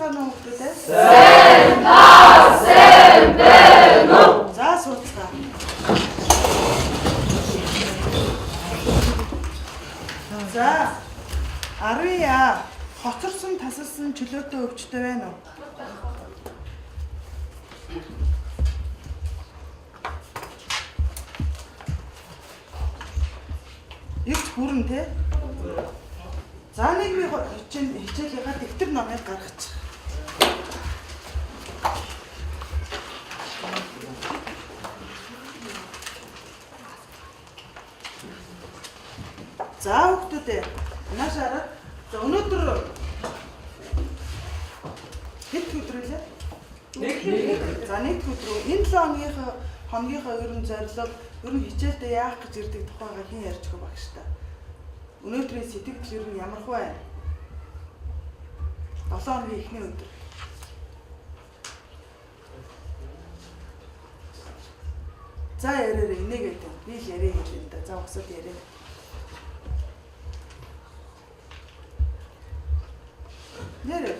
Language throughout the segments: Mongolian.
байна уу хүүхдүүд? Сайн байна уу? За сууцгаа. За 10-я хоцорсон тасалсан чөлөөтэй өвчтэй байна уу? Ирж бүрэн те. За нэг би хичээлийнхаа дэвтэр номыг гаргачих. За хүүхдүүдээ наашаараа өнөөдөр хэд өдөр вэ? За нэг өдөр. Энэ 7 хоногийнхоо ерөн зорилго ер нь хичээлдээ яах гэж ирдэг тухайга хэн ярьж өгөх багш та. Өнөөдрийн сэтгэл ер нь ямар вэ? 7 хоногийн эхний өдөр. За яриараа инээгээд би л яриа гэдэг юм да. За усад яриа. Нэр.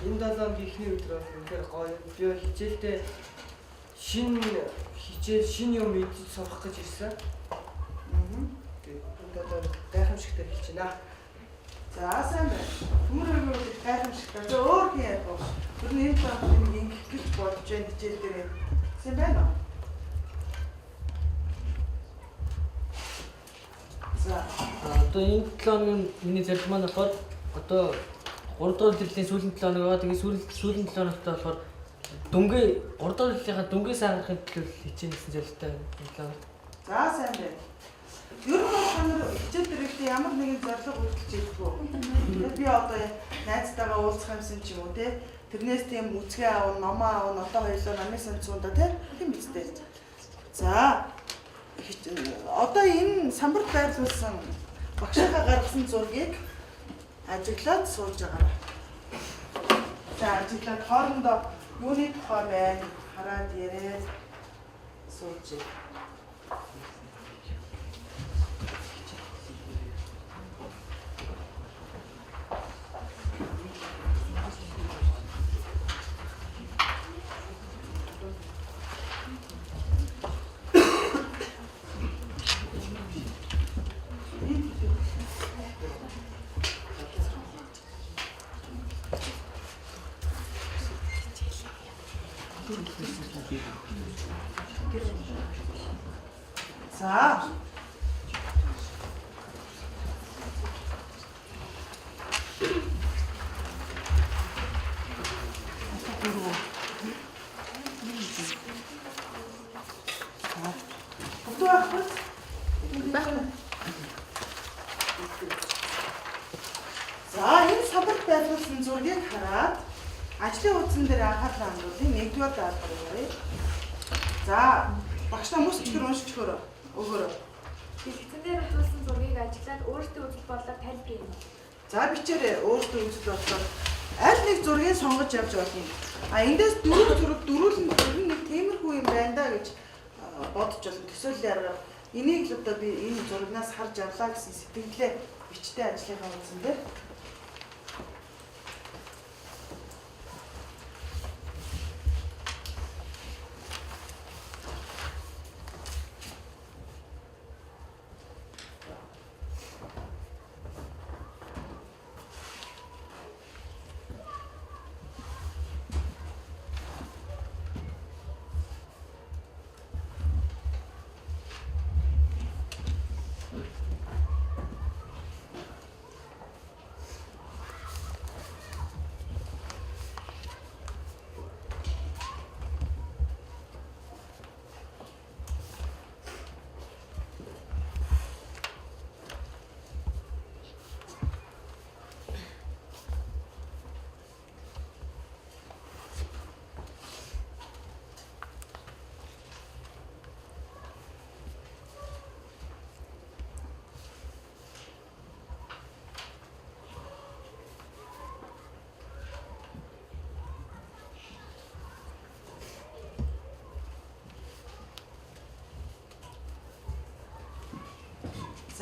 Энэ 7 хоногийн эхний өдөр бол үнэхээр гоё. Би хичээлдээ шинэ юм мэдж сурах гэж ирсэн. Тэгээд одоо гайхамшигтай хэлж байна. За сайн байна. Хүмүүрээ гайхамшигтай. За өөр хин яах вэ? Тэр нь энэ талаар нэг ингэх гэж бодож байна хичээл дээр. Сайн байна уу? За Одоо энэ 7 хоногийн миний зорилго маань болохоор одоо 3 дугаар жилийн сүүлийн 7 хоног байгаа. Тэгээд сүүлийн 7 хоногт болохоор дөнгөө 3 дугаар жилийнхаа дөнгөө саарахын төлөө хичээнэ гэсэн зорилготой байна. за сайн байна. Ер нь хамар хичээл дээрээ ямар нэгэн зорилго үлдэж ирдэггүй. Би одоо найзтайгаа уулзах юмсан ч юм уу те. Тэрнээс тийм үзгээ аав, номоо аав, одоо хоёулаа намын санцуунда тийм биз дээ. За одоо энэ самбарт байрлуулсан багшаа гаргасан зургийг ажиглаад сууж байгаа. За ажиглаад хоорондоо юуны тухай байна хараад яриад сууж. За. За энэ самбарт байрлуулсан зургийг хараад ажлын утсан дээр анхаарал хандуулъя. 1-р даалгавар. За багш нар мус чихэр уншиж өгөөрэй. Бэлтгэн дээр үзүүлсэн зургийг ажиглаад өөртөө үзэл бодлоор тайлбарна. За бичээрэй өөртөө үзэл бодлоор аль нэг зургийг сонгож явж болно. Эндээс 4 зураг дөрүүлэн нэг тиймэрхүү юм байна да гэж бодож болно. Төсөөлөл ярга. Энийг л одоо би энэ зурагнаас харж авлаа гэсэн сэтгэлээ бичтэй ажлынхаа утсан дээр.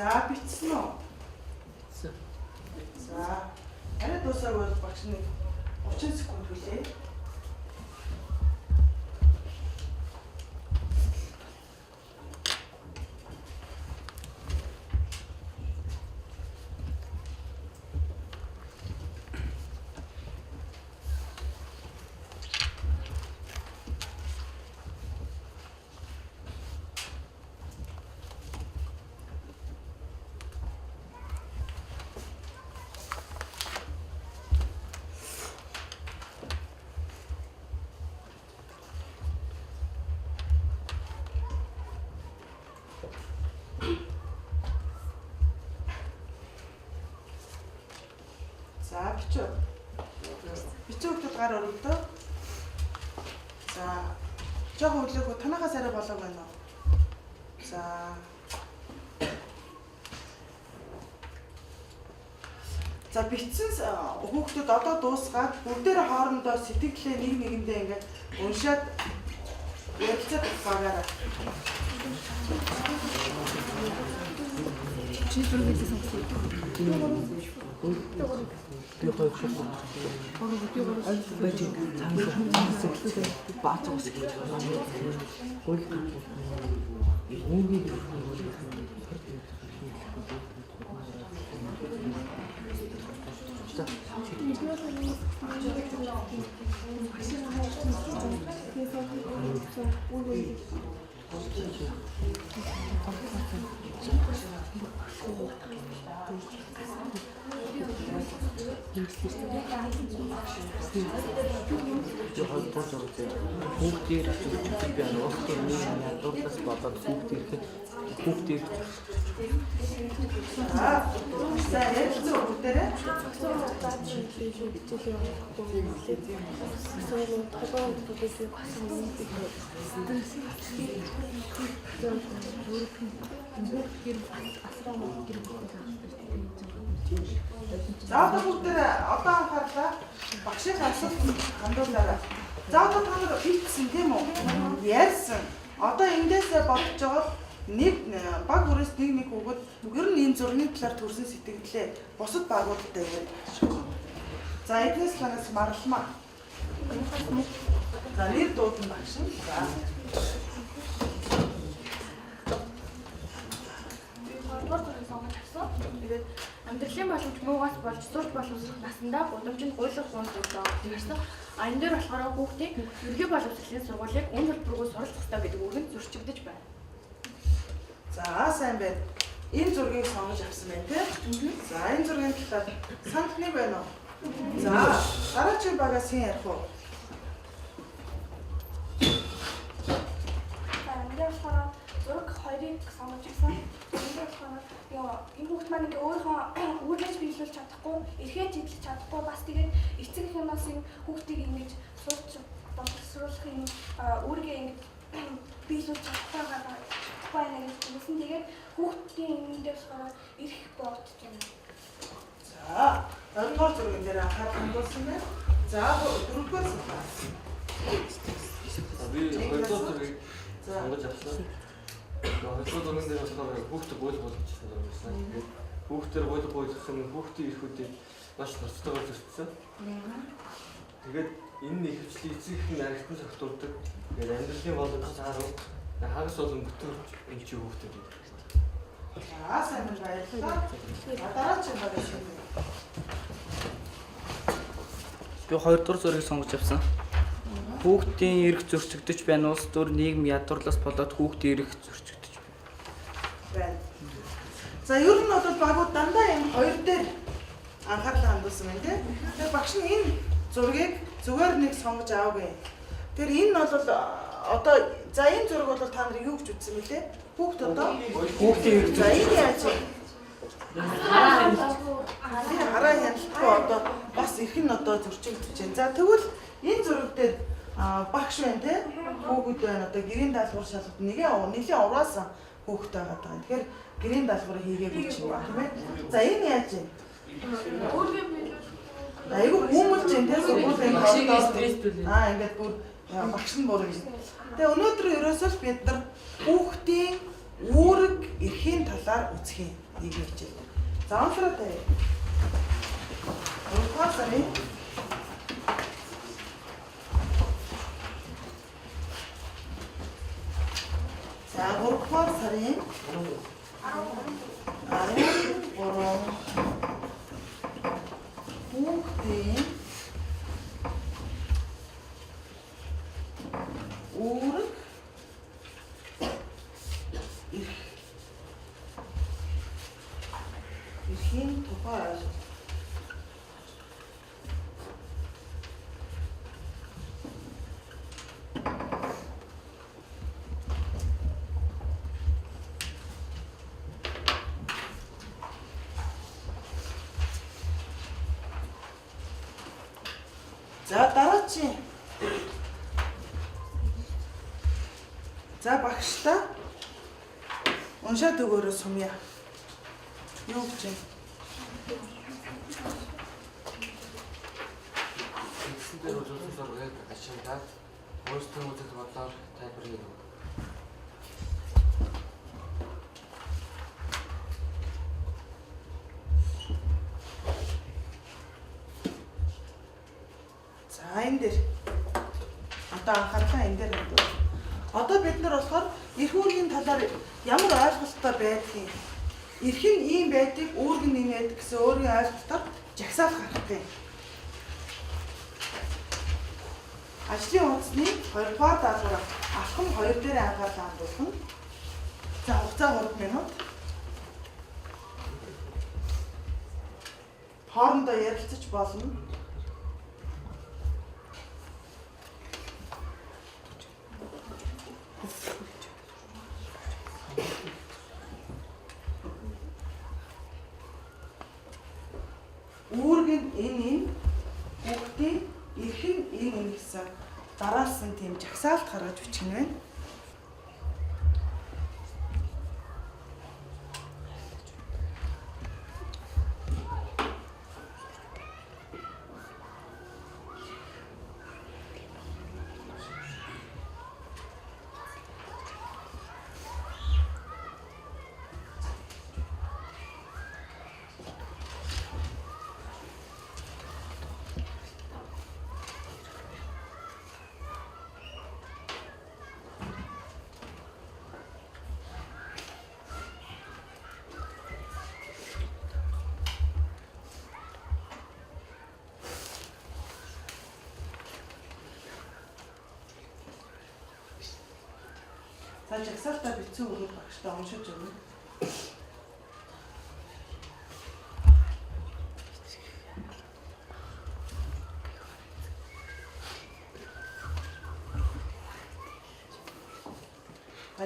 За бичсэн үү? Бичсэн. За Арай дуусаагүй бол багш нэг 30 секунд хүлээ. За бичөө. Бичөө хөлтөд гар өрөвдөө. За жоохон өглөөгөө танахаас арай болоог байна уу? За. За бичсэн хүүхдүүд одоо дуусгаад бүгдээрээ хоорондоо сэтгэлээ нэг нэгэндээ ингээд уншаад ярилцаад байгаарай. Чи зүрхээс сонсох. Би хоёр шууд бэж цаанаас баатаас гэж хөл хүүхдээр би анхны нэг дуртас бодоод хүүхдээр За ярилцсан бүгдээрээ за одоо бүгдээрээ одоо анхаарлаа багшийн асуулт хандуулаарай. За одоо та нар бичсэн тийм үү? Ярьсан. Одоо эндээсээ бодож байгаа нэг баг хүрээс нэг хүүхэд ер нь энэ зургийн талаар төрсэн сэтгэлдээ бусад багуудтай яриад байна. За эднээс танаас марламаа. За нэр дуудан багш. За. Тэгээд амьдралын боломж муугаас болж сурч боловсрох насандаа гудамжинд гуйлах гунд өгдөг гэсэн. А энэ дээр болохоор хүүхдийг ерхий боловсролын сургуулийг үн төлбөргүй суралцах хэрэгтэй гэдэг үг нь зөрчигдөж байна. За сайн байна. Энэ зургийг сонгож авсан байна тийм. За энэ зургийн талаар санах нэг байна уу? За дараагийн багаас хэн ярих вэ? За энэ болохоор зураг хоёрыг сонгож ирсэн. Энэ болохоор энэ хүүхд маань ингээ өөрийнхөө үүргэж биелүүлж чадахгүй, эрхээ чиглэж чадахгүй бас тэгээд эцэг эхнээс энэ хүүхдийг ингэж сурч боловсруулах юм үүргээ ингэж биелүүлж чадахгүй байна гэж хэлсэн. Тэгээд хүүхдийн эндээ болохоор эрх бодож байна. За одоогоор зургийн дээр анхаарал хандуулсан байна. За дөрөвдүгээр суулаа. Би хоёрдугаар зургийг сонгож авсан. Хоёрдугаар зургийн дээр болохоор хүүхдээ гуйлах болгочихсон юм байна. Тэгээд хүүхдээр гуйлах нь хүүхдийн эрхүүдийг маш ноцтойгоор зөрчсөн. Тэгээд энэ ихэвчлэн эцэг эхний архитан согтуулдаг. Тэгээд амьдралын боломжтой харуу хагас болон бүтэрч энэ чи хүүхдэд. За сайн баярлалаа. Дараагийн багаас хэн ярих вэ? Би хоёрдугаар зургийг сонгож авсан. Хүүхдийн эрх зөрчигдөж байна улс төр нийгэм ядуурлаас болоод хүүхдийн эрх зөрчигдөж байна. За ер нь бол багууд дандаа энэ хоёр дээр анхаарал хандуулсан байна тийм. Тэгэхээр багш нь энэ зургийг зүгээр нэг сонгож аавгүй. Тэр энэ бол одоо за энэ зураг бол та нар юу гэж үзсэн бэлээ? Хүүхд одоо хүүхдийн эрх за энэ яаж хараа хяналтгүй одоо бас их нь одоо зөрчигдөж байна. За тэгвэл энэ зураг дээр багш байна тийм. Хүүхэд байна одоо гэрийн даалгавар шалгалт нэлийн ураасан хүүхэд байгаа даа. Тэгэхээр гэрийн даалгавар хийгээгүй ч юм аа тийм ээ. За энэ яаж вэ? Айгу хүмүүлж энэ тийм сургуулийн багшийн стресс төлөө. Ингээд бүр багш нь бүр ингэ. Тэгээ өнөөдөр ерөөсөө бид нар хүүхдийн үүрэг эрхийн талаар үзэх юм. Нэг хичээл. За онцлог таа. 3 сарын За 3 сарын 13 хүүхдийн үүрэг эрхийн тухай ойлголт. За дараагийн. За багштай уншаад өгөөрэй сумья. Юу гэж юм? Эцсийн дээр үзүүлсэн зургийг ашиглаад өөрсдөө үзэл бодлоор тайлбарлая. За энэ дээр одоо анхаарлаа энэ дээр хандуул. Одоо бид нар болохоор эрх үүргийн талаар ямар ойлголттой байдгийг, эрх нь ийм байдаг, үүрэг нь ийм байдаг гэсэн өөрийн ойлголтоор жагсаал гаргах юм. Ажлын үндэсний 2 дугаар даалгавар алхам 2 дээр анхаарлаа хандуулна. За хугацаа 3 минут. Хоорондоо ярилцаж болно. Үүрэг нь энэ хүүхдийн эрх нь энэ гэсэн дараас нь тийм жагсаалт гаргаж бичих нь байна. За жагсаалтаа бэлдсэн өгөх багштай уншиж өгнө.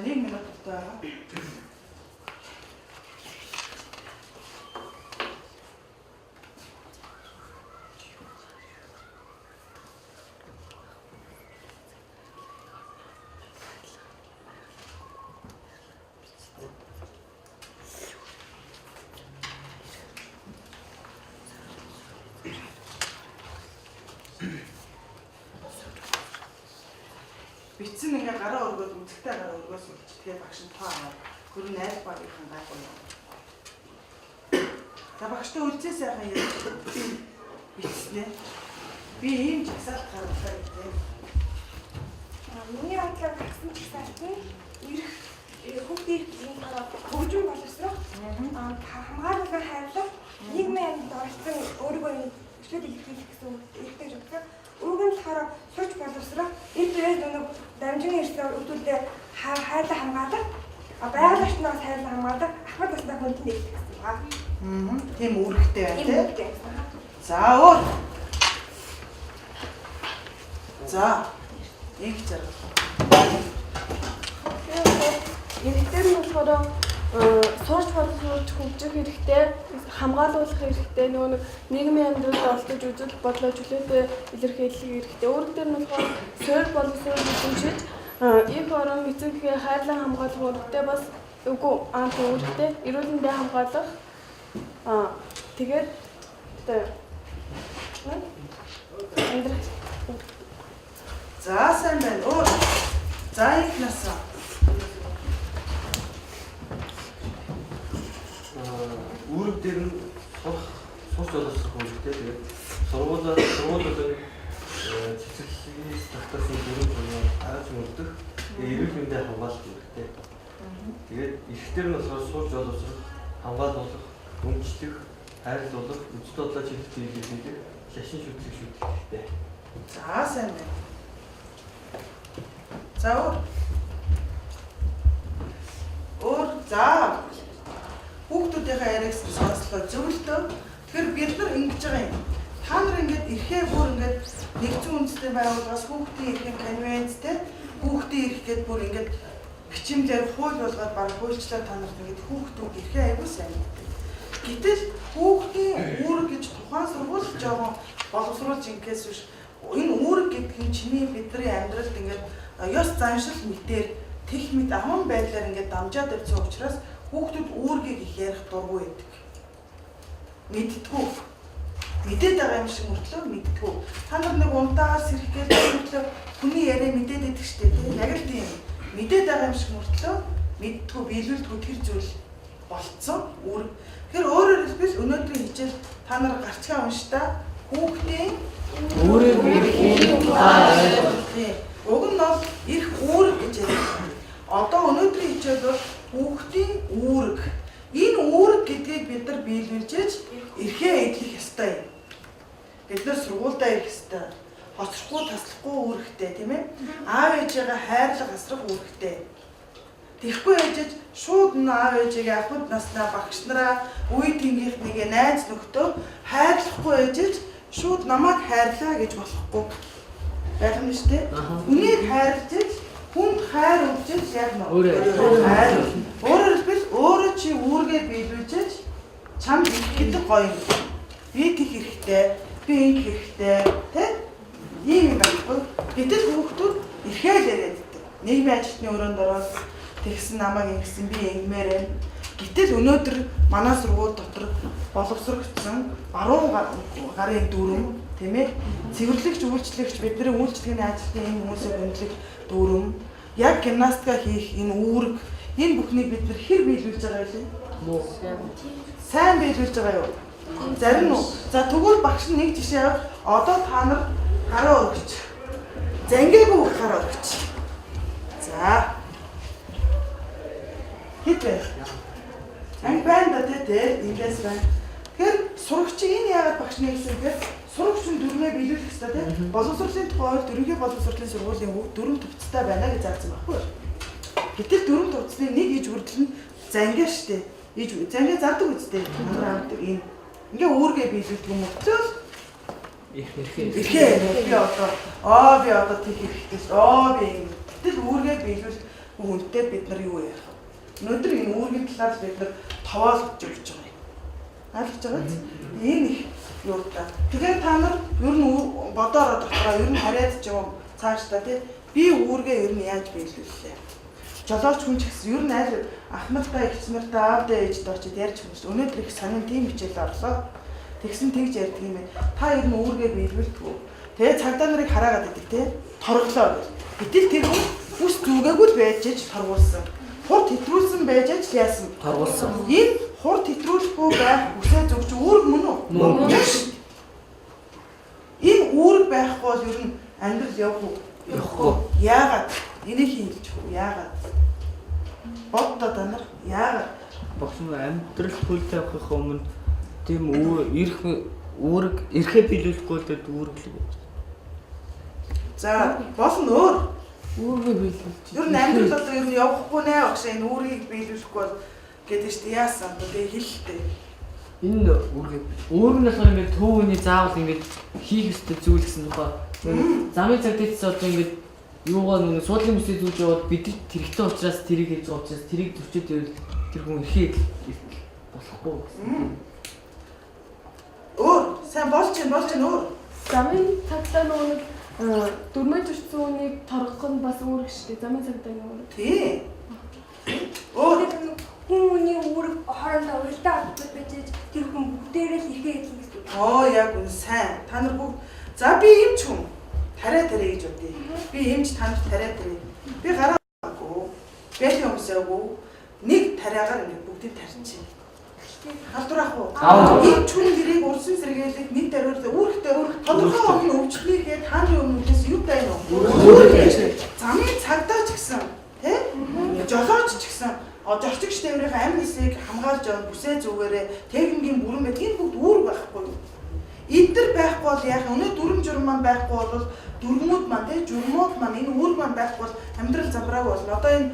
Нэг минут байгаа. Битсэн ингээ гараа өргөөд үзэгтэй гараа өргөөс үлч тэгээ багш нь тоо аваад хөрөө найз багийнхан гайгүй юм. За багштай үлцээ сайхан ярьж битснэ. Би ийм жагсаалт гаргалаа гэдэг. Миний бодлоор гэсэн жагсаалт нь эрх хүүхдийн хөгжим боловсрох хамгаалалаар хайрлах нийгмийн дорчлон өөрийгөө өчлөд илэрхийлэх гэсэн эрхтэй жагсаал. Үүг нь болохоор сурч боловсрох эд үеэс өнөг дамжин ирсэн үүдүүдээ хайрлах хамгаалах байгалийн орчноос хайрлах хамгаалах ахмад настай хүнд нэгдэх гэсэн байна. Тийм үүрэгтэй байна тийм. За өөр. За нэг зэрэг. Эрэгтэй нь болохоор сурч боловсруулж хөгжих хэрэгтэй, хамгаалуулах хэрэгтэй, нөгөө нэг нийгмийн амьдралд олдож үзэл бодлоо чөлөөтэй илэрхийлэх хэрэгтэй. Үүрэг дээр нь болохоор суурь боловсруулж эзэмшиж, их орон эцэгхээ хайрлан хамгаалах үүрэгтэй бас үгүй анх үүрэгтэй, эрүүл мэндийг хамгаалах. Тэгээд амьдрах. За сайн байна. Өөр. За их насаа. Үүрэг дээр нь сурч боловсрох үүрэгтэй. Тэгээд сургуулиуд цэцэрлэгээс тогтоосон дүрм журмыг харж мөрдөх эрүүл мэндийн хамгаалалт хэрэгтэй. Тэгээд эрхтэр нь болохоор сурч боловсрох, хамгаалуулах, өмчлөх, хайрлуулах, үзэл бодлоо чиглэлд хийх, шашин шүтлэг хэрэгтэй. За сайн байна. За өөр за хүүхдүүдийнхээ яриагс сонслоо зөвлөлтөө. Тэгэхээр бид нар ингэж байгаа юм. Та нар ингээд эрхээ бүр ингээд нэгдсэн үндэсний байгууллагаас хүүхдийн эрхийн конвенцтэй хүүхдийн эрх гэдээ бүр ингээд бичмлээр хууль болгоод баг хуульчлаа та нарт ингээд хүүхдүүд эрхээ аягүй сайн мэддэг. Гэтэл хүүхдийн үүрэг гэж тухайн сургууль жоохон боловсруулж ингээс биш энэ үүрэг гэдэг нь чиний бидний амьдралд ингээд ёс заншил мэтээр тех мэд аман байдлаар ингээд дамжаад явсан учраас хүүхдүүд үүргийг их ярих дургүй байдаг. Мэдтгүү. Мэдээд байгаа юм шиг мөртлөө мэдтгүү. Та нар нэг унтаагаар сэрхгээл мөртлөө хүний яриа мэдээд байдаг шүү дээ. Яг л тийм. Мэдээд байгаа юм шиг мөртлөө мэдтгүү биелүүлдэггүй тэр зүйл болцсон үүрэг. Тэгэхээр өөрөөр хэлбэл өнөөдрийн хичээл та нар гарчгаа уншдаа хүүхдийн өөрийн эрхийг уг нь бол эрх үүрэг гэж ярьдаг. Одоо өнөөдрийн хичээл бол хүүхдийн үүрэг. Энэ үүрэг гэдгийг бид нар биелүүлж эрхээ эдлэх ёстой юм. Бид нар сургуультай ирэх ёстой. Хоцрохгүй таслахгүй үүрэгтэй, тийм ээ? Аав ээжигээ хайрлах асрах үүрэгтэй. Тэгэхгүй ээжиж шууд аав ээжигээ ахуйд наснаа багш нараа үе тэнгийнхнийг найз нөхдөө хайрлахгүй ээжиж шууд намайг хайрлаа гэж болохгүй. Байх юм шүү дээ. Үнийг хайрлаж хүнд хайр өгч яг нь хайр. Өөрөөр хэлбэл өөрөө чи үүргээ биелүүлж чамд их гэдэг гоё юм. Би тех хэрэгтэй, би ингэ хэрэгтэй, тийм? Ийм байхгүй. Гэтэл хүүхдүүд эрхээ л яриад байдаг. Нийгмийн ажилтны өрөөнд ороод тэгсэн намайг ингэсэн би ингэмээр байна. Гэтэл өнөөдөр манай сургууль дотор боловсрогдсон баруун гарын дүрм, тийм ээ? Цэвэрлэгч, үйлчлэгч бидний үйлчлэгээний ажилтны энэ хүмүүсийг хөндлөх дүрм, яг гимнастика хийх энэ үүрэг, энэ бүхнийг бид нар хэр биелүүлж байгаа вэ? Сайн биелүүлж байгаа юу? Зарим нь. За тэгвэл багш нь нэг жишээ авах. Одоо та нар гараа өргөч. Зангиагүй гараа өргөч. За. Хэд вэ? Анги байна да тэ ингээс байна. Тэгэхээр сурагчийг энэ яагаад багш нь хэлсэн гэхээр сурагч нь дүрмээ биелүүлэх хэрэгтэй тийм. Боловсролын тухай хууль ерөнхий боловсролын сургуулийн дүрм төвцтэй байна гэж заасан байхгүй юу? Гэтэл дүрм төвцний нэг иж бүрдэл нь зангиа штэ. Иж зангиа зардаг үстэй. Манай хамт энэ ингээ үүргээ биелүүлдэг юм өцөл эрхээ би одоо тийх хэрэгтэй шүү. Би гэтэл үүргээ биелүүл хүнтэй бид нар юу яах вэ? Өнөөдөр энэ үүргийн талаар бид нар товоолж өгч байгаа юм. Ойлгож байгаа биз? Энэ их юу та. Тэгэхээр та нар ер нь бодоороо дотроо ер нь хараад ч юм цааш та тий би үүргээ ер нь яаж биелүүллээ? Жолооч хүн ч гэсэн ер нь аль ахмадтай ихчнэртэй аавдаа ээжтэй очиод ярьж хүмүүс өнөөдөр их санин тийм хичээл орлоо. Тэгсэн тэгж ярьдаг юм байна. Та ер нь үүргээ биелүүлдэг үү? Тэгээ цагдаа нарыг хараагаад байдаг тий. Торглоо гэж. Гэтэл тэр хүн бүс зүгээгүй л байж аж торгуулсан. Хурд хэтрүүлсэн байж аж яасан? торгуулсан. Энэ хурд хэтрүүлэхгүй байх үсээ зөвч үүрэг мөн үү? Мөн. Энэ үүрэг байхгүй бол ер нь амьдрал явах уу? Явахгүй. Яагаад? Энийг хийлж үү? Яагаад? Боддоо та нар яагаад? Багш нь амьдрал хөлтэй авахын өмнө тийм үүрэг эрхээ биелүүлэхгүй л үүрэг л гэж. За, болно өөр. Үүргээ биелүүлж. Ер нь амьдрал одоо ер нь явахгүй нэ багш энэ үүргийг биелүүлэхгүй бол гэдэг чинь яасан одоо тэгээ хэлэлтэй. Энэ үүрэг нь болохоор ингээд төвөний заавал ингээд хийх ёстой зүйл гэсэн тухай. Замын цаг дэвтс одоо ингээд юугаар нэг суудлын бүсээ зүүж яваад бид тэрэгтэй учраас тэрийг хийж байгаа учраас тэрийг төвчөөд байвал тэр хүн эрхээ болохгүй гэсэн. Өөр сайн болж чинь өөр. Замын цагтаа нэг дөрмөө төрсөн үнийг торгох нь бас үүрэг шүү дээ. Замын цагтаа үүрэг. Тий. Өөр Хүний үүрэг хоорондоо уялдаа авдаг байж тэр хүн бүгдээрээ л ихээ хэлнэ гэсэн. яг үн сайн. Та нар бүгд за би эмч хүн. Тарай гэж бодъё. Би эмч та нарт тарай. Би гараагүй. Бэлэн өмсөөгүй. Нэг тариагаар ингэ бүгдийг тарьчих. Халдвар ах уу? Аа. Энэ чүн гэрийг урсан сэргээлээд нэг даруул үүрэгтэй тодорхой өмнө өвчлөгийг тааны өмнөөс юу дайна уу? Замын цагдаа ч гэсэн тий? Жолооч ч гэсэн жорчигч тээврийн амь нисийг хамгаалж байгаа бүсээ зүгээрээ техникийн бүрэн байд энэ бүгд үүрэг байхгүй юу? Эдгээр байхгүй бол яах вэ? Өнөө дүрм журм маань байхгүй бол дүрмүүд маань тий журмууд маань энэ үүрэг маань байхгүй бол амьдрал замбрааг болно. Одоо энэ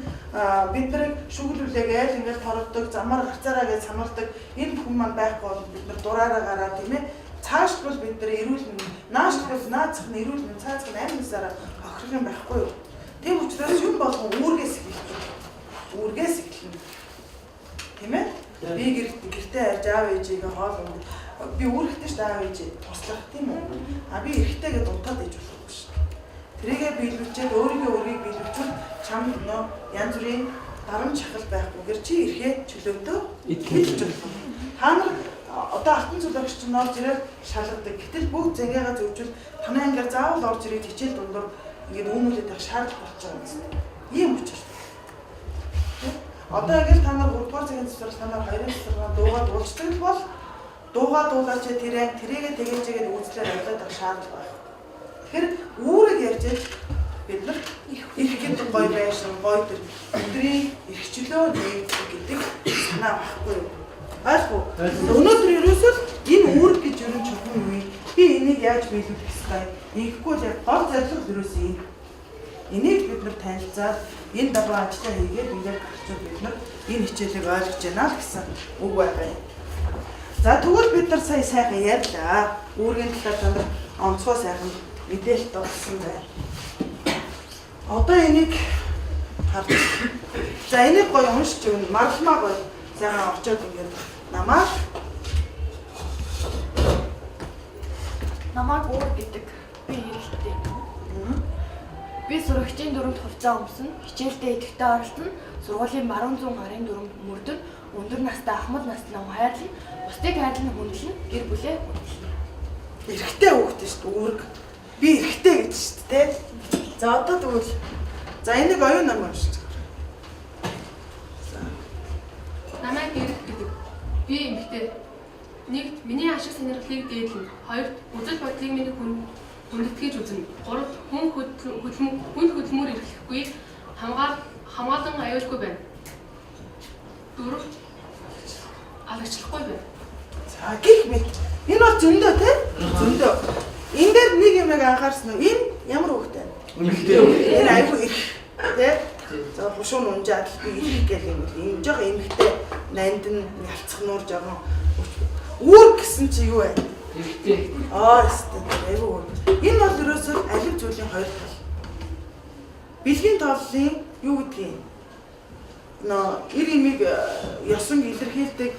бид нарыг шүглүүлээгээл ингээд торгодог, замаар гарцаараа гэж сануулдаг энэ бүхэн маань байхгүй бол бид нар дураараа гараад тийм ээ. Цааш бол бид нар эрүүл мэндийн, нааш бол наацх нь эрүүл мэндийн цаазх нь амь нисаараа охирох юм байхгүй юу? Тийм учраас юм болгон үүргээс эхэлдэг. Үүргээс эхэлнэ. Тийм ээ? Би гэртээ арж аав ээжигээ хоол унд би үүрэгтэй ш аав ээж туслах тийм үү? А би эрэгтэйгээ дутаад ээж болохгүй ш. Тэрийгээ биелүүлчихэд өөрийгөө биелүүлчихвэл чам нөө янз бүрийн дарамт шахал байхгүйгээр чи эрхээ чөлөөтөө идэлж болно. Та нар одоо алтан цулаагч чинь орж ирээд шалгадаг. Гэтэл бүгд зангиагаа зөвжүүл танай ангиар заавал орж ирээд хичээл дундуур ингээд үүмүүлээд байх шаардлага болж байгаа юм байна. Ийм учраас. Одоо ингээд та нар 3 дугаар цагийн цэцэрлэг та нар 2-ын цэцэрлэг дуугаад уулздаг бол дуугаа дуулаач тэрийгээ тэгэлж игээд үзлээр авлаад байх шаардлага байна. Тэгэхээр үүрэг ярьж бид нар их гэдэг гоё байшин, гоё төр өдрийн эрхчлөө нэгдэх гэдэг санаа байхгүй юу? Ойлгов. Өнөөдөр ерөөсөө энэ үүрэг гэж юу ч юм уу? Би энийг яаж биелүүлэх ёстой? Ингэхгүй л гол зорилго ерөөсөө энэ. Энийг бид нар танилцаад энэ дагуу ажиллаа хийгээд ингээд гарчууд бид нар энэ хичээлийг ойлгож байна л гэсэн үг байгаа юм. За тэгвэл бид нар сая сайхан ярьлаа. Үүргийн талаар та нар онцгой сайхан мэдээлэл олсон байна. Одоо энийг харж. За энийг гоё уншиж өгнө. Марламаа гоё сайхан орчоод ингээд Намайг өөр гэдэг би хэрэгтэй. Би сурагчийн дүрмд хувцас өмснө, хичээлдээ идэвхтэй оролцоно, сургуулийн баруун зүүн гарын дүрмд мөрдөн, өндөр настай ахмад настай хүн хайрлан, бусдыг хайрлан хүндлэн, гэр бүлээ хүндлэн. Эрэгтэй хүүхдээ шүү дээ үүрэг. Би эрэгтэй гэж шүү дээ. За одоо тэгвэл за энийг оюун нам уншиж. Намайг эрэг гэдэг. Би эмэгтэй. Нэгд миний ашиг сонирхлыг дээдлэн. Хоёрт үзэл бодлыг миний хүндэтгэж үзнэ. Гуравт хүн хөдөлмөр эрхлэхгүй хамгаалан аюулгүй байна. Дөрөвт алагчлахгүй байна. За гэх мэт. Энэ бол зөндөө тий? Зөндөө. Энд дээр нэг юм анхаарсан уу? Энэ ямар хүүхдээ? Эмэгтэй. Энэ аюул их тий? За хушуун унжаад би их гэх юм бол энэ жоо эмэгтэй нанд нь ялцах нуур жоохон үүр гэсэн чи юу вэ? Эрэгтэй. Өстэй аюул. Энэ бол ерөөсөө алив зүйлийн хоёр тал. Бэлгийн тооллын юу гэдгийг эр имийг ёсон илэрхийлдэг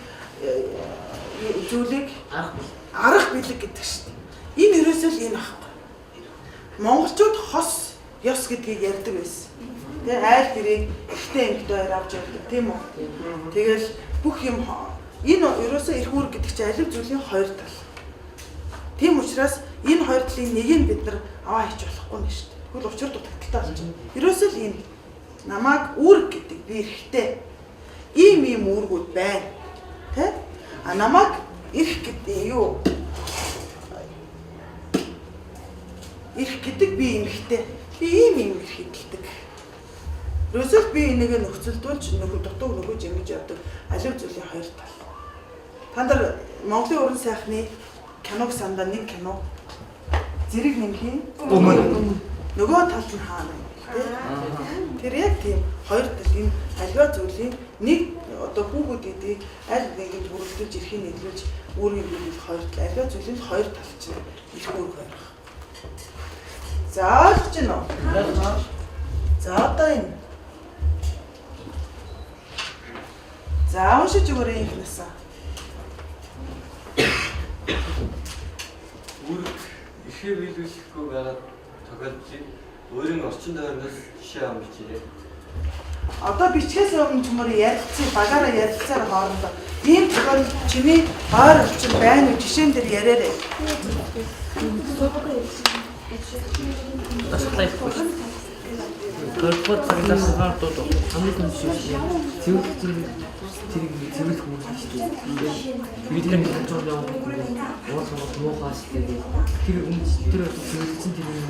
зүйлийг арга бэлэг гэдэг шүү дээ. Энэ ерөөсөө л энэ ахгүй. Монголчууд хос ёс гэдгийг ярьдаг байсан. Тэгээ айл гэрийг ихтэй ингдээр авч явдаг тийм үү? Тэгэл бүх юм энэ ерөөсөө эрх үүрэг гэдэг чинь алив зүйлийн хоёр тал. Тийм учраас энэ хоёр талын нэгийг бид нар аваа хийж болохгүй нэ шүү дээ. Тэгвэл учир дутагдaltaй болж байна. Ерөөсөө л энэ намайг үүрэг гэдэг би эрхтэй. Ийм үүргүүд байна. Тэ? А намайг эрх гэдэг юу? Эрх гэдэг би эмэгтэй. Би ийм эрх хэдэлдэг. Ерөөсөө би энийг нөхцөлдүүлж дутууг нөгөөж ингэж явдаг алив зүйлийн хоёр тал. Та нар Монголын уран сайхны киног сандаа нэг кино зэрэг нэмхийн нөгөө талд нь хаана юм. Тэр яг тийм хоёр тал энэ аливаа зүйлийн нэг одоо хүүхэд эдийг аль нэгэнд бүрэлдэж эрхийг нийлүүлж өөрийн биед хоёр тал аливаа зүйлийн хоёр тал чинь их үүрэг байх. За ойлгож байна уу? За одоо энэ. За уншиж өгөөрэй ихнээсээ. Үүрэг ихээ биелүүлэхгүй байгаа тохиолдлыг өөрийн орчин тойрноос жишээ авч бичээрэй. Одоо бичгээс өмнө чимээр ярилцсан багаараа ярилцсаар хоорондоо ийм тохиолдол чиний ойр орчин байна уу жишээн дээр яриарай. Хоёрдугаар цагаас санаартууд хамгийн том шиг цэвэрлэх үүрэг шүү дээ. Бидний контрол явах уус муухаас тэгээд тэр цэвэрлэгчийн тэр юм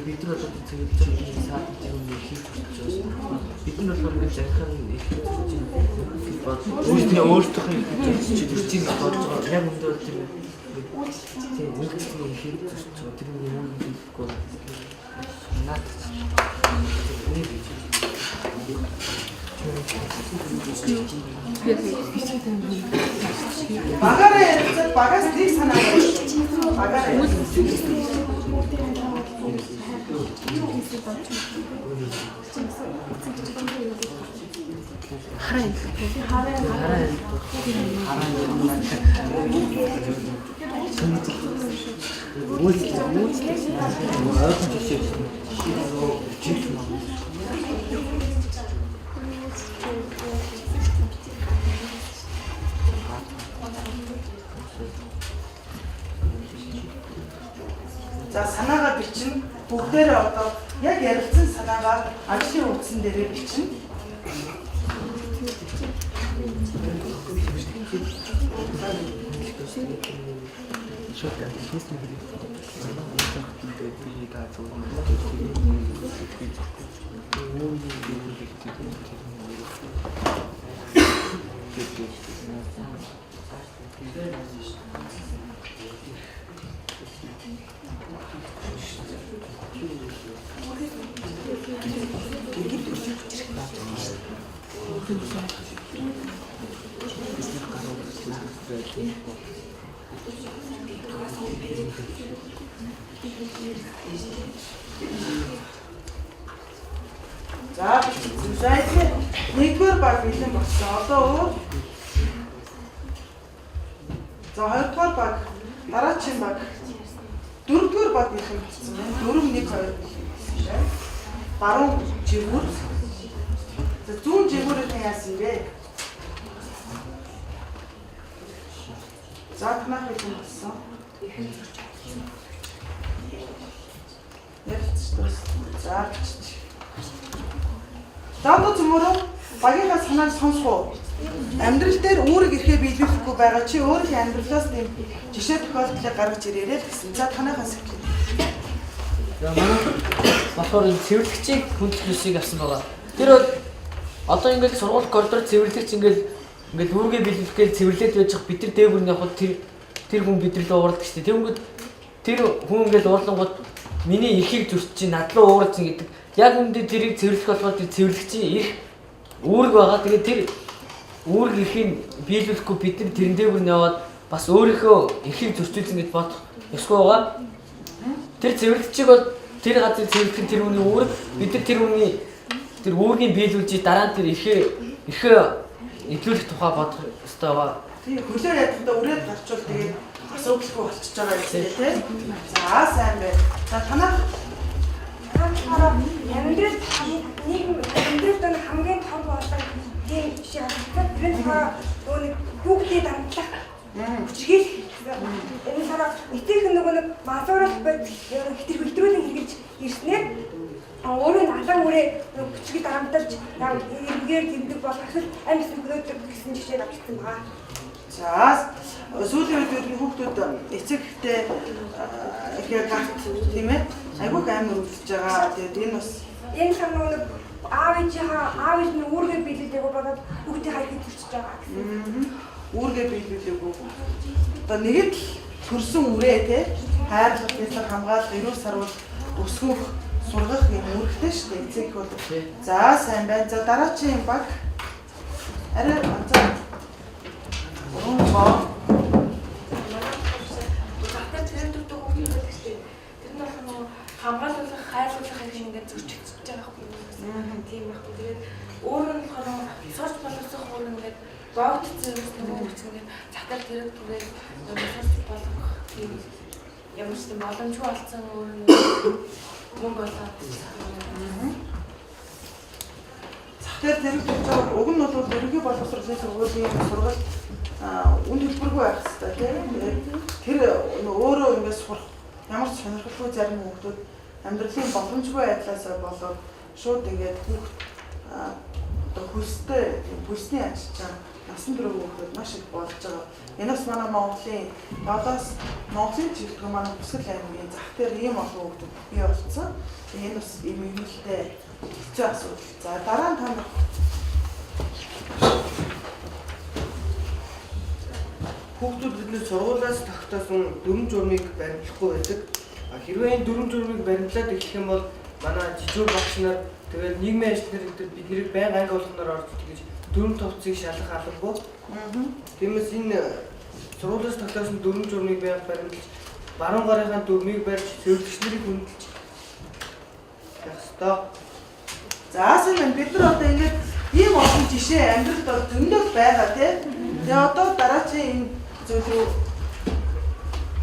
бид нар одоо цэвэрлэж байгаа саад тийм юм хийж болж байгаа. Бид нар болохоор нэг захиан их хийж өөртөө хийж болж байгаа. Яг өндөр тэр тийм үйлчлэгээ хийж болж байгаа. Тэр юм уу хийхгүй наад Багаараа ярилцаад багаас нэг санаа багаараа за санаагаа бичнэ. Бүгдээрээ одоо яг ярилцсан санаагаа ажлын утсан дээрээ бичнэ. За зайтай нэгдүгээр баг бэлэн болсон. Одоо өөр. За хоёрдугаар баг дараагийн баг. Дөрөвдүгээр баг бэлэн болсон байна. 4 1 2 баруун жигүүр. За зүүн жигүүрээ яасан бэ? За танах бэлэн болсон. За одоо зөвмөрөө багийнхаа санааг сонсох уу? Амьдрал дээр үүрэг ирэхээ биелүүлэхгүй байгаа чи өөрийн амьдралаас тийм жишээ тохиолдлыг гаргаж ирээрэй гэсэн. За танайхаа сэтгэл. За манай болохоор цэвэрлэгчийг хүндлэх ёсыг авсан байгаа. Тэр бол одоо ингээд сургууль коридор цэвэрлэгч ингээд үүргээ биелүүлэхээр цэвэрлээд байж байгаа бид нар дээгүүр нь явхад тэр хүн бидрэлээ уурладаг шүү дээ. Тэгвэл тэр хүн ингээд уурлангууд миний ихийг зөрч чи над руу ууралцсан гэдэг. Яг үүндээ тэрийг цэвэрлэх болохоор тэр цэвэрлэгчийн их үүрэг байгаа. Тэгээд тэр үүрэг эрхийг биелүүлэхгүй бид нар тэрэн дээгүүр нь яваад бас өөрийнхөө эрхийг зөрчүүлсэн гэж бодох ёсгүй байгаа. Тэр цэвэрлэгчийг бол тэр газрыг цэвэрлэх тэр хүний үүрэг бид нар тэр хүний тэр үүргийг биелүүлж дараа нь тэр эрхээ эвлүүлэх тухай бодох ёстой байгаа. Тийм хөлөө ядтаа үрээд гарчвал тэгээд асуудалгүй болчихж байгаа юм тийм. За сайн байна. За танах амьдрал амьдрал хамгийн том болон тийм жишээ харагдав. Тэр нь нөгөө хүүхдийн дамтлах хүчрхийлэх энэ сараа эцэг нөгөө нэг мазуурах бод хэтрүүлэн хэрэгж ирснээр өөрөө алан үрээ хүчрхийл дарамталж эргээр тэмдэг болох эсвэл амьд нөхрөөдөг гэсэн жишээ авчихсан байгаа. за сүүлийн үед хүүхдүүд эцэгтэй ихээр гарт тийм ээ айгүй амар үлдэж байгаа. Тэгээд энэ бас энэ санаа нэг аав ээж нь үүргээ биелүүлээг бодоод хүүхдийн хайхыг төрчихөж байгаа гэсэн. Үүргээ биелүүлээгүй. Одоо нэгэд төрсөн үрээ те хайрлах, бэлэг хамгаалах, эрүүл сарвал өсгөх, сургах юм үүрэгтэй шүү дээ. Эцэг бол. За сайн байна. За дараагийн баг арай за хамгаалуулах, хайлуулах гэх ингээд зөрчигдөж байгаа юм. Тийм байх. Тэгээд өөрөө нь болохоор сурч боловсрох өөр ингээд богд зэрэгтэй мөнгө ингээд цатар тэрэг түгээд сурч болох тийм ямар ч юм боломжгүй болсон өөр нь мөнгө олоод. цатар тэрэг түгж байгаа уг нь бол ерөнхий боловсролын сургуулийн сургалт үн хэлбэргүй байх хэрэгтэй тийм. Тэр өөрөө ингээд сурах ямар ч сонирхолгүй зарим хүүхдүүд амьдралын боломжгүй байдлаасаа болоод шууд ингээд хүүхд одоо хүстэй бүсний ажилчаа насан турш хүүхэд маш их болж байгаа. Энэс манай Монголын Монголын жилдээ манай Бүсгэл аймгийн зах дээр ийм олон хүүхдүүд бий болсон. Энэ бас ийм хэмнэлтэй хэцүү асуудал. За дараа нь та хүүхдүүд бидний сургуулиас тогтоосон дүрм журмыг баримтлахгүй байдаг. Хэрвээ энэ дүрм журмыг баримтлаад эхлэх юм бол манай жижиг багш нар тэгээд нийгмийн ажилтнаар биднийг байнга анги болгоноор орж тэгж дүрм товцыг шалгах албагүй. Тиймээс энэ сургуулиас тогтоосон дүрм журмыг байнга баримтлаж баруун гарынхаа дүрмийг барьж зөвлөгч нарыг хүндэлж явах ёстой. За сайн бид нар одоо ингээд ийм олон жишээ амьдралд бол зөндөө байгаа тийм. Тэгээ одоо дараагийн энэ зүйл рүү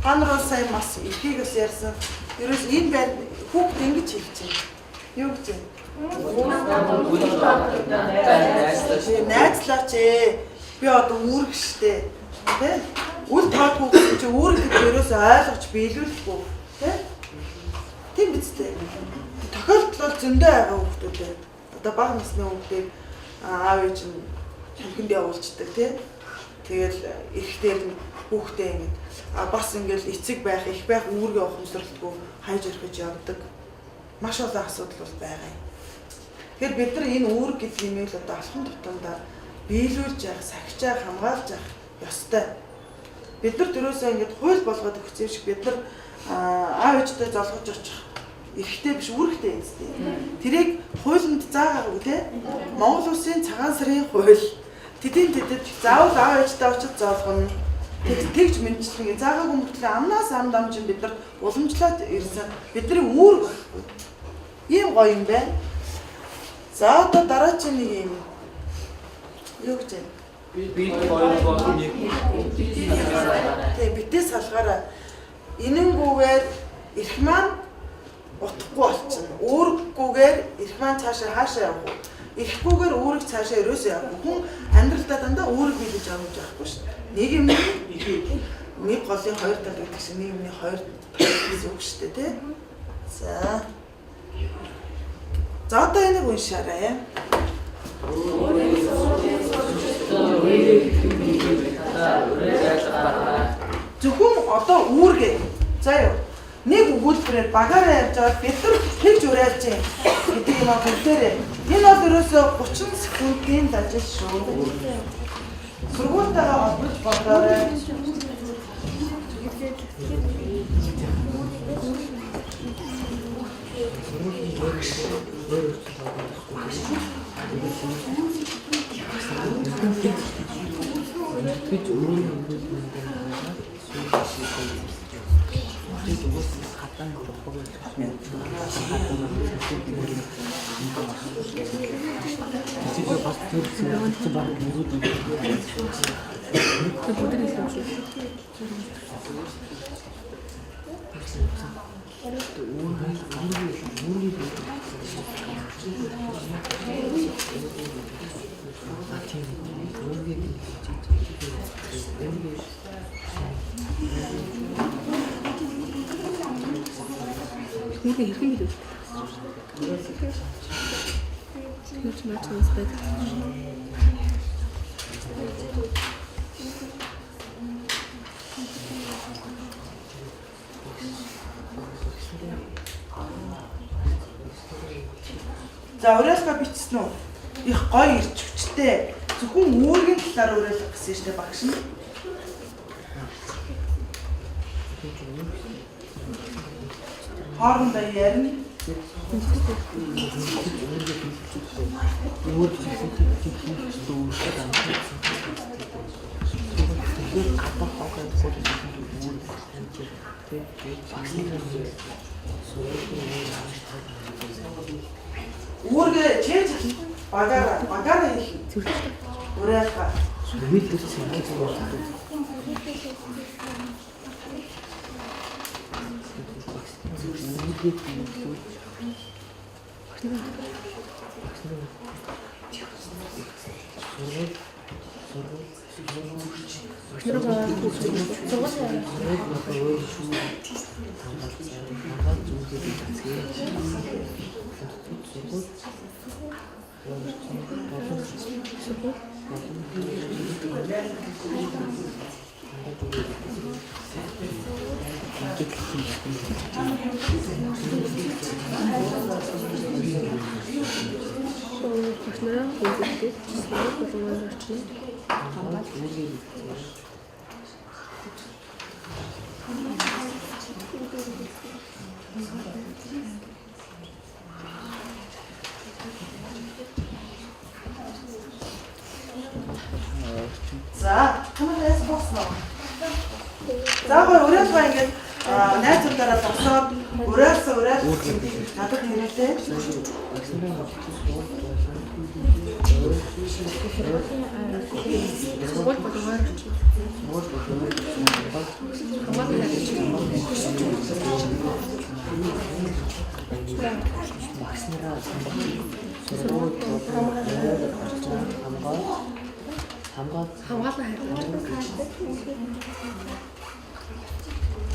Анруу сайн бас ихийг бас ярьсан. Ерөөс энэ байд хүүхд ингэж хэлж байна. Юу гэж вэ? Найзлаач би одоо үүрэг штэ. Тэ? Үл таад хүүхд чи үүрэг гэж ерөөс ойлгож биелүүлэхгүй. Тэ? Тийм биз дээ. Тохиолдол бол зөндөө байгаа хүүхдүүд. Одоо бага насны хүүхдийг аав ээж нь хэмхэнд явуулцдаг тий. Тэгэл эрэхтэй хүүхдээ ингэж бас ингээл эцэг байх, их байх үүргээ ухамсарлтгүй хайж өрхөж явдаг. Маш олон асуудал бол байгаа юм. Тэгэхээр бид нар энэ үүрэг гэдэг юмыг л одоо алхам тутамдаа биелүүлж явах, сахиж явах, хамгаалж явах ёстой. Бид нар төрөөсөө ингэж хууль болгоод өгсөн шиг бид нар аав ээжтэй золгож очих эрэхтэй биш үүрэгтэй юм зү. Тэрийг хуулинд заагаагүй тий. Монгол Улсын цагаан сарын хууль тэдэнд заавал аав ээжтэй очиж зоолгоно. Тэгж мэдчихлээ. Заагаагүй мөртлөө амнаас ам дамжин бид нар уламжлаад ирсэн. Бидний үүрэг байхгүй. Ийм гоё юм байна. За одоо дараагийн нэг юм. Юу гэж байна? Би хоёр болон нэг. Тэг битээ салгаараа энэнгүүгээр эрх маань утахгүй болчихно. Үүрэггүйгээр эрх маань цаашаа хаашаа явах вэ? Эрхгүйгээр үүрэг цаашаа ерөөсөө явах. Хүн амьдралдаа дандаа үүрэг биелэж авах байхгүй шүү дээ. Нэг юм нэг голын хоёр тал гэдэг шиг нэг юмны хоёр тал үг шүү дээ тий. За. За одоо энийг уншаарай. Зөвхөн одоо үүргээ. За юу. Нэг өгүүлбэрээр багаараа явж байгаа бид нар тэгж уриалж юм гэдэг юм аа бүгдээрээ. Энэ бол ерөөсөө 30 секундын ажил шүү. Сургуультайгаа холбож бодоорой. За уриалга бичсэн үү? Их гоё ирч хүчтэй. Зөвхөн үүргийн талаар уриалга гэсэн шүү дээ багш нь. Хоорондоо ярина. Үүргээ чийж багаараа хийх. Уриалга. За, хамаас босноо. За гоо өрөөс ба ингээд найзуудаараа босоод өрөөс надад нэрэлээ.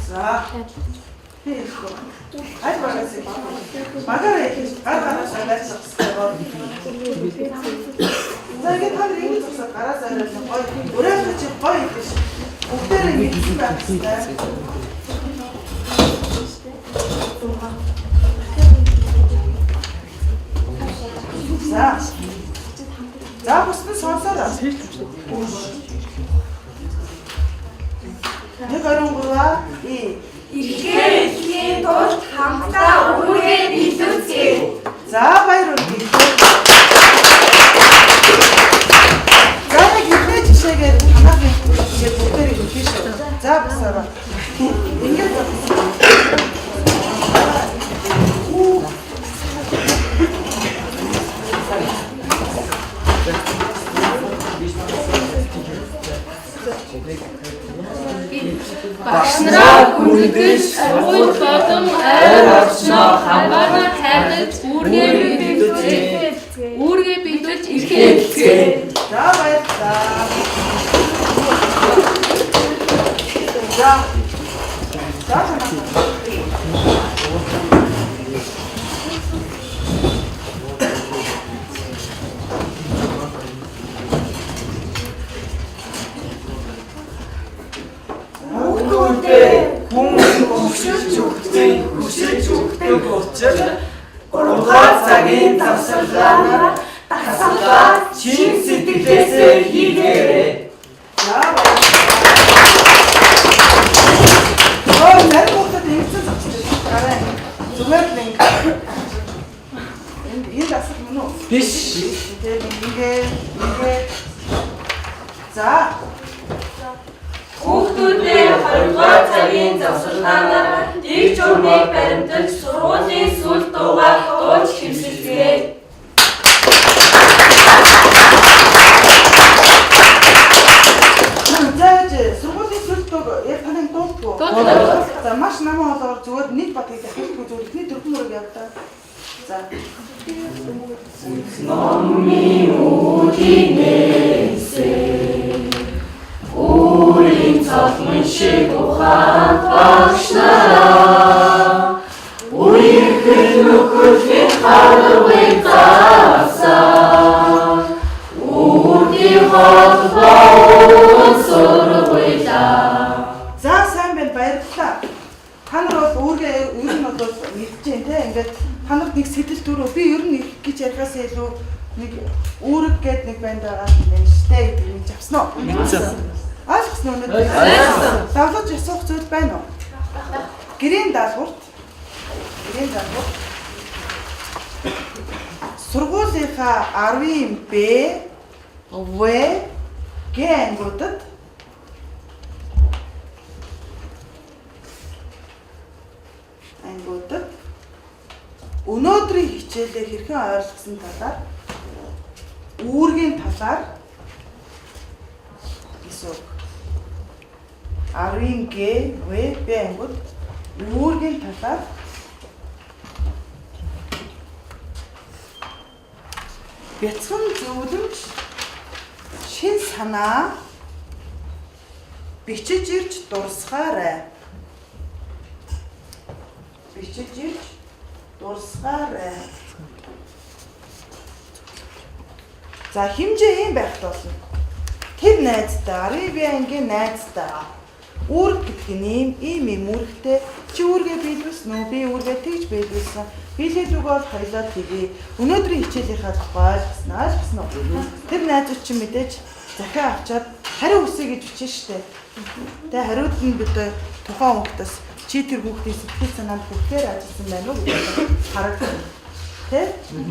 За. Ай багаас багаараа их гараас аваад байгаа. Загийн тань нэг зүсээ гараас аваад гоё өрөөс чи гоё гэж бүгдээрээ мэдсэн байх хэрэгтэй. За бүстэн сонсоороо. Нэг орнгоо Ихээр тулд хамтдаа үргээ биелүүлцгээе. За баяр үргээ. За нэг ихний жишээгээр хамаагийн ингээд бүгдээрээ хэлээ шүү. За басараа. Ингээд Багшнараа хүндэж сургууль болон ойр орчноо хамгаалан хайрлаж үүргээ биелүүлж ирэхээ. За баярлалаа. За. Хүсэж өгдөг учраас 3 цагийн завсарлаараа дасгалаа чин сэтгэлээсээ хийгээрэй. За баярлалаа. Нар бүгд ингэсэн зогсож байгаа. Зүгээр л энэ дасгал мөн үү? Биш. Ингээд. За. Хүүхдүүдээ 2 цагийн завсарлаараа дэг журмыг баримтаж сургуулийн сүлд дуугаар дуулж хэвсэлцгээе. Сургуулийн сүлд дуу яг таныг дуулдгүй. За маш намаа болоор зүгээр нэг батыг дахихгүй зүгээр ихний дөрвөн мөрөг явдаа. За. Номын үдинээсээ Үрийн цалмын шиг ухаан багшнараа Үрийн нөхөрлөгийн харгыг заасан Үрийн холбоон сургуулаа. За сайн байна, баярлалаа. Та нар бол үүргээ ер нь бол мэдж जैन те ингээд та нарт нэг сэтэл дөрөв би ер нь их гэж ярихаас илүү нэг үүрэг гээд нэг банд байгаа юм штэ гэдэг нь авсан уу? Ойлгосон уу? Ойлгосон. Давлаж асуух зүйл байна уу? Гэрийн даалгаварт сургуулийнхаа 10-ийн Б, В, Г ангиудад өнөөдрийн хичээлээр хэрхэн ойлгосон талаар үүргийн талаар гэсэн 10-ийн Г, В, Б ангиуд үүргийн талаар бяцхан зөвлөмж шин санаа Бичиж ирж дурсгаарай. Бичиж ирж дурсгаарай. За хэмжээ ийм байх болно. Тэр найзтай, Арабia ангийн найзтай. Үүрэг гэдэг нь ийм үүрэгтэй. Чи үүргээ биелүүлсэн үү? Би үүргээ тэгж биелүүлсэн. Биелээд өгөөл хоёлоо тгий. Өнөөдрийн хичээлийнхаа тухай ойлгосноо уу? Тэр найзууд чинь мэдээж захиа авчаад хариу үсэй гэж бичсэн штэ. Тэгээ хариуд нь бид тухайн хүүхдээс чи тэр хүүхдийн сэтгэл санаанд хүрхээр ажилласан байна уу гэж харагдана. Тэ?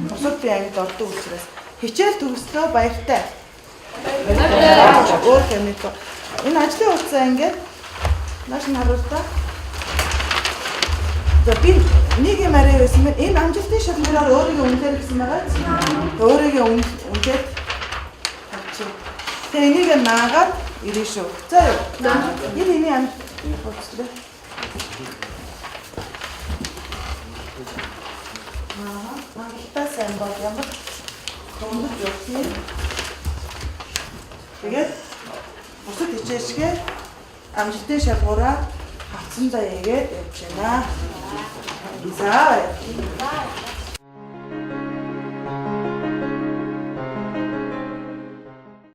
Бусад би ангид ордог учраас хичээл төгслөө баяртай. Өөр хэмээх. Энэ ажлын хугацаа ингээд нааш нь харуултаа. За би нэг юм арай байсан мэн энэ амжилтын шалгуураар өөрийгөө үнэлэх гэсэн байгаа. Өөрийгөө үнэлээд авчи. Тэгээ энийг наагаад ирээ шүү. За юу. Энэ амжилт хугацаа. Амжилтаа сайн бол ямар хөнгөж явсан. Тэгээд бусад хичээлшгээ амжилтын шалгуураа авсан заяагээд явж байна. За.